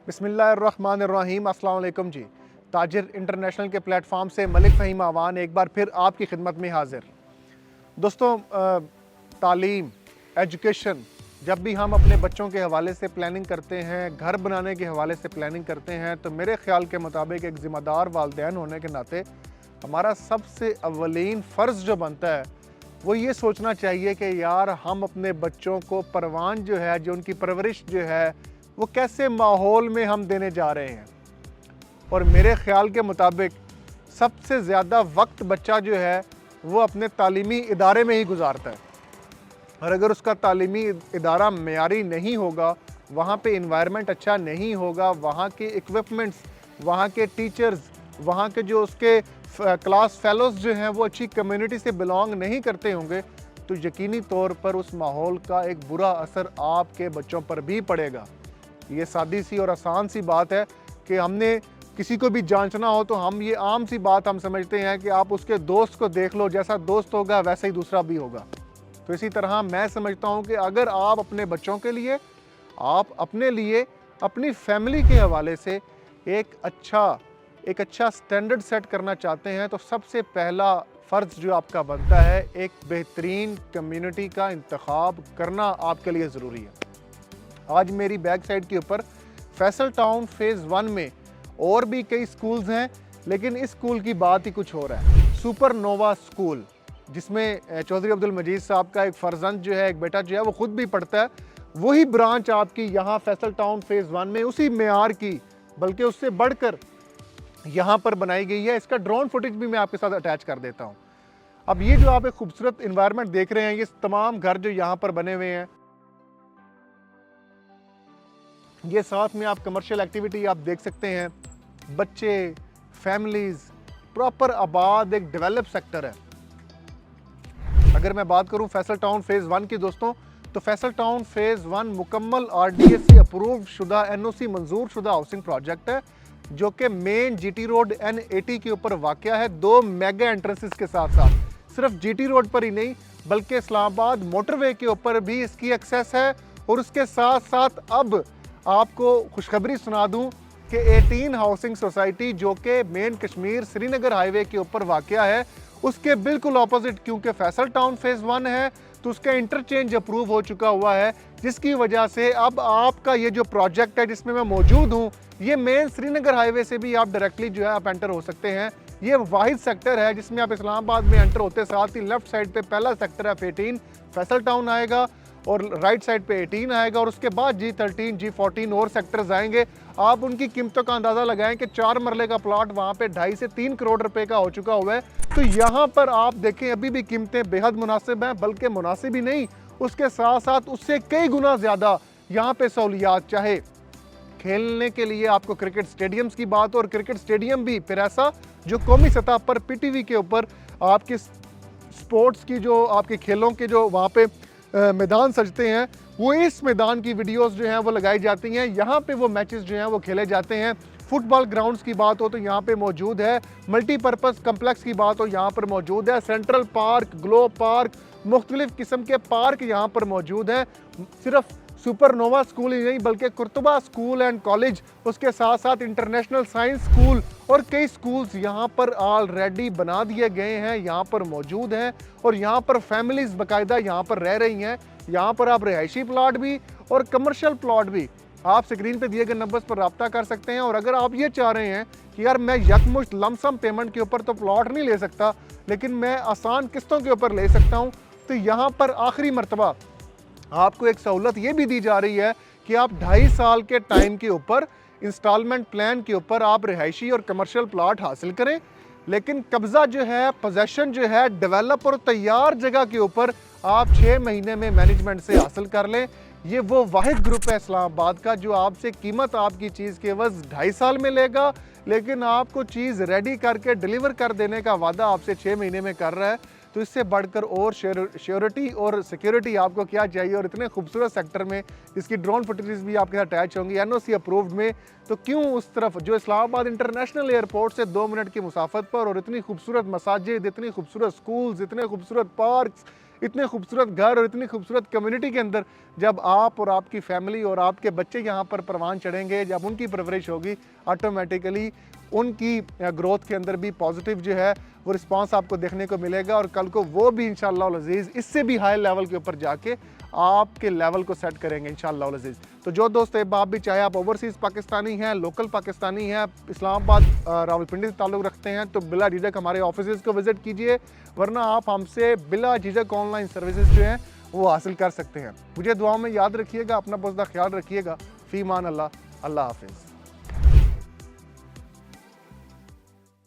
बिस्मिल्लाहिर्रहमानिर्रहीम। अस्सलाम वालेकुम जी। ताजिर इंटरनेशनल के प्लेटफॉर्म से मलिक फ़हीम आवान एक बार फिर आपकी खिदमत में हाजिर। दोस्तों, तालीम, एजुकेशन, जब भी हम अपने बच्चों के हवाले से प्लानिंग करते हैं, घर बनाने के हवाले से प्लानिंग करते हैं, तो मेरे ख्याल के मुताबिक एक ज़िम्मेदार वालिदैन होने के नाते हमारा सबसे अव्वलीन फ़र्ज़ जो बनता है वो ये सोचना चाहिए कि यार हम अपने बच्चों को परवान जो है, जो उनकी परवरिश जो है, वो कैसे माहौल में हम देने जा रहे हैं। और मेरे ख़्याल के मुताबिक सबसे ज़्यादा वक्त बच्चा जो है वो अपने तालीमी इदारे में ही गुजारता है, और अगर उसका तालीमी इदारा मेयारी नहीं होगा, वहाँ पे इन्वायरमेंट अच्छा नहीं होगा, वहाँ के इक्विपमेंट्स, वहाँ के टीचर्स, वहाँ के जो उसके क्लास फेलोज़ जो हैं वो अच्छी कम्युनिटी से बिलोंग नहीं करते होंगे, तो यकीनी तौर पर उस माहौल का एक बुरा असर आपके बच्चों पर भी पड़ेगा। ये सादी सी और आसान सी बात है कि हमने किसी को भी जांचना हो तो हम ये आम सी बात हम समझते हैं कि आप उसके दोस्त को देख लो, जैसा दोस्त होगा वैसा ही दूसरा भी होगा। तो इसी तरह मैं समझता हूँ कि अगर आप अपने बच्चों के लिए, आप अपने लिए, अपनी फैमिली के हवाले से एक अच्छा स्टैंडर्ड सेट करना चाहते हैं, तो सबसे पहला फ़र्ज़ जो आपका बनता है, एक बेहतरीन कम्युनिटी का इंतखाब करना आपके लिए ज़रूरी है। आज मेरी बैक साइड के ऊपर फैसल टाउन फ़ेज़ 1 में और भी कई स्कूल्स हैं, लेकिन इस स्कूल की बात ही कुछ और है। सुपर नोवा स्कूल, जिसमें चौधरी अब्दुल मजीद साहब का एक फ़र्जंद जो है, एक बेटा जो है, वो ख़ुद भी पढ़ता है। वही ब्रांच आपकी यहाँ फैसल टाउन फ़ेज़ 1 में उसी मेयार की, बल्कि उससे बढ़कर यहाँ पर बनाई गई है। इसका ड्रोन फुटेज भी मैं आपके साथ अटैच कर देता हूँ। अब ये जो आप एक खूबसूरत इन्वायरमेंट देख रहे हैं, ये तमाम घर जो यहाँ पर बने हुए हैं, ये साथ में आप कमर्शियल एक्टिविटी आप देख सकते हैं। बच्चे, फैमिलीज़, प्रॉपर आबाद एक डेवलप सेक्टर है। अगर मैं बात करूं फैसल टाउन फ़ेज़ 1 की दोस्तों, तो फैसल टाउन फ़ेज़ 1 मुकम्मल RDSC अप्रूव शुदा, NOC मंजूर शुदा हाउसिंग प्रोजेक्ट है, जो कि मेन GT रोड N80 के ऊपर वाक़या है, 2 मेगा एंट्रेंसेस के साथ साथ। सिर्फ GT रोड पर ही नहीं, बल्कि इस्लामाबाद मोटरवे के ऊपर भी इसकी एक्सेस है। और उसके साथ साथ अब आपको खुशखबरी सुना दूं कि 18 हाउसिंग सोसाइटी, जो कि मेन कश्मीर श्रीनगर हाईवे के ऊपर वाक़या है, उसके बिल्कुल ऑपोजिट, क्योंकि फैसल टाउन फ़ेज़ 1 है तो उसका इंटरचेंज अप्रूव हो चुका हुआ है, जिसकी वजह से अब आपका ये जो प्रोजेक्ट है जिसमें मैं मौजूद हूँ, ये मेन श्रीनगर हाईवे से भी आप डायरेक्टली जो है आप एंटर हो सकते हैं। ये वाहिद सेक्टर है जिसमें आप इस्लामाबाद में एंटर होते साथ ही लेफ्ट साइड पे पहला सेक्टर F18 फैसल टाउन आएगा, और राइट साइड पे 18 आएगा, और उसके बाद G13, G14 और सेक्टर्स आएंगे। आप उनकी कीमतों का अंदाज़ा लगाएं कि 4 मरले का प्लॉट वहाँ पे 2.5 से 3 करोड़ रुपए का हो चुका हुआ है। तो यहाँ पर आप देखें अभी भी कीमतें बेहद मुनासिब हैं, बल्कि मुनासिब ही नहीं, उसके साथ साथ उससे कई गुना ज़्यादा यहाँ पे सहूलियात, चाहे खेलने के लिए आपको क्रिकेट स्टेडियम्स की बात हो, और क्रिकेट स्टेडियम भी फिर ऐसा जो कौमी सतह पर PTV के ऊपर आपके स्पोर्ट्स की, जो आपके खेलों के जो वहाँ पे मैदान सजते हैं, वो इस मैदान की वीडियोस जो हैं वो लगाई जाती हैं। यहाँ पे वो मैचेस जो हैं वो खेले जाते हैं। फुटबॉल ग्राउंड्स की बात हो तो यहाँ पे मौजूद है। मल्टीपर्पज़ कम्प्लेक्स की बात हो यहाँ पर मौजूद है। सेंट्रल पार्क, ग्लो पार्क, मुख्तलिफ किस्म के पार्क यहाँ पर मौजूद हैं। सिर्फ सुपर नोवा स्कूल ही नहीं, बल्कि कुर्तुबा स्कूल एंड कॉलेज, उसके साथ साथ इंटरनेशनल साइंस स्कूल और कई स्कूल्स यहाँ पर ऑलरेडी बना दिए गए हैं, यहाँ पर मौजूद हैं। और यहाँ पर फैमिलीज़ बाकायदा यहाँ पर रह रही हैं। यहाँ पर आप रिहायशी प्लॉट भी और कमर्शियल प्लॉट भी आप स्क्रीन पे दिए गए नंबर्स पर रब्ता कर सकते हैं। और अगर आप ये चाह रहे हैं कि यार मैं यकमुश्त लमसम पेमेंट के ऊपर तो प्लॉट नहीं ले सकता, लेकिन मैं आसान किस्तों के ऊपर ले सकता हूँ, तो यहाँ पर आखिरी मरतबा आपको एक सहूलत ये भी दी जा रही है कि आप 2.5 साल के टाइम के ऊपर इंस्टॉलमेंट प्लान के ऊपर आप रिहायशी और कमर्शियल प्लॉट हासिल करें, लेकिन कब्ज़ा जो है, पोजेसन जो है, डेवलप और तैयार जगह के ऊपर आप 6 महीने में मैनेजमेंट से हासिल कर लें। ये वो वाहिद ग्रुप है इस्लामाबाद का जो आपसे कीमत आपकी चीज़ के एवज़ 2.5 साल में लेगा, लेकिन आपको चीज़ रेडी करके डिलीवर कर देने का वादा आपसे 6 महीने में कर रहा है। तो इससे बढ़कर और श्योरिटी और सिक्योरिटी आपको क्या चाहिए। और इतने खूबसूरत सेक्टर में जिसकी ड्रोन फुटेज भी आपके साथ अटैच होंगी, NOC अप्रूव्ड में, तो क्यों उस तरफ जो इस्लामाबाद इंटरनेशनल एयरपोर्ट से 2 मिनट की मुसाफत पर, और इतनी खूबसूरत मसाजिद, इतनी खूबसूरत स्कूल्स, इतने खूबसूरत पार्क्स, इतने खूबसूरत घर और इतनी खूबसूरत कम्युनिटी के अंदर जब आप और आपकी फैमिली और आपके बच्चे यहाँ पर परवान चढ़ेंगे, जब उनकी परवरिश होगी, ऑटोमेटिकली उनकी ग्रोथ के अंदर भी पॉजिटिव जो है वो रिस्पांस आपको देखने को मिलेगा और कल को वो भी इंशाअल्लाह अज़ीज़ इससे भी हाई लेवल के ऊपर जाके आपके लेवल को सेट करेंगे इंशाअल्लाह अज़ीज़। तो जो दोस्त आप भी चाहे आप ओवरसीज़ पाकिस्तानी हैं, लोकल पाकिस्तानी हैं, इस्लामाबाद रावलपिंडी से ताल्लुक़ रखते हैं, तो बिला झिझक हमारे ऑफिसेज़ को विज़िट कीजिए, वरना आप हमसे बिला झिझक ऑनलाइन सर्विसेज जो हैं वो हासिल कर सकते हैं। मुझे दुआओं में याद रखिएगा, अपना बहुत ख्याल रखिएगा। फ़ी मान अल्लाह, अल्लाह हाफ़िज़।